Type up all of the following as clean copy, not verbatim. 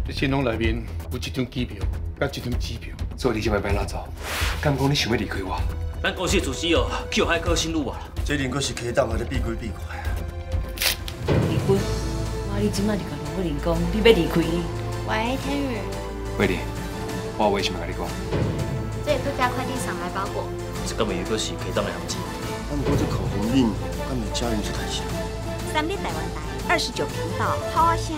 这信封内面有一张机票，甲一张支票。所以你想要变哪走？敢讲你想要离开我？咱公司主席哦，去海科新路啊。这另阁是客党在咧避规避怪啊。离婚？我你即摆就甲罗玲讲，你要离开。喂，天宇。伟玲，我为什么跟你讲？这里度假快递上来包裹。这根本有个是客党的行径。啊，不过这口红印，敢袂家人出台声。3立台湾台29频道，好声。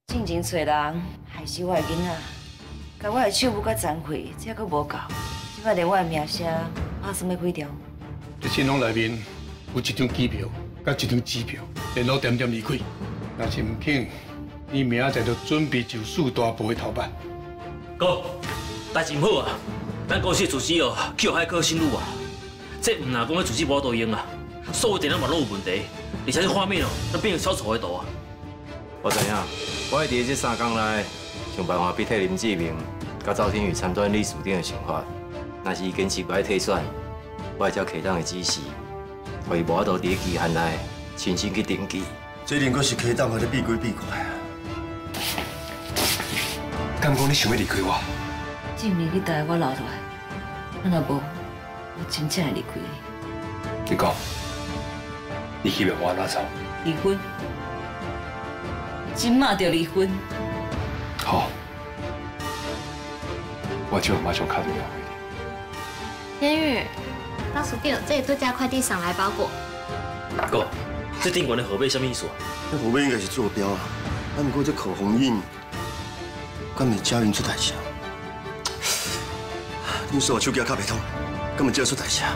进前找人害死我的囡仔，甲我的手舞甲残废，这还佫无够，即摆连我的名声打算要毁掉。这信封内面有一张机票，甲一张支票，联络点点离开。若是唔肯，你明仔载就准备就绪大步的头办。哥，代志唔好啊！咱公司主席哦，去海科新路啊。这唔若讲个主席无导用啊，所有电脑网络有问题，而且这画面哦，那变成小丑的图啊。我知影，我会伫这3天内想办法逼退林志明、甲赵天宇参选理事长的想法。若是伊坚持不爱退选，我会照客党的指示，互伊无法度伫期限内亲身去登记。这另阁是客党在咧避规避怪啊。敢讲你想要离开我？证明你带我留落来，若无，我真正会离开你。你讲，你希望我哪走？离婚？今马就离婚？好，我就马上打电话给你。天宇，倒数第二，这里度假快递上来包裹。哥，这顶悬的号码什么意思啊？这号码应该是坐标啊，啊，不过这口红印，敢袂家人出台声。恁所有手机也卡袂通，敢会叫出台声？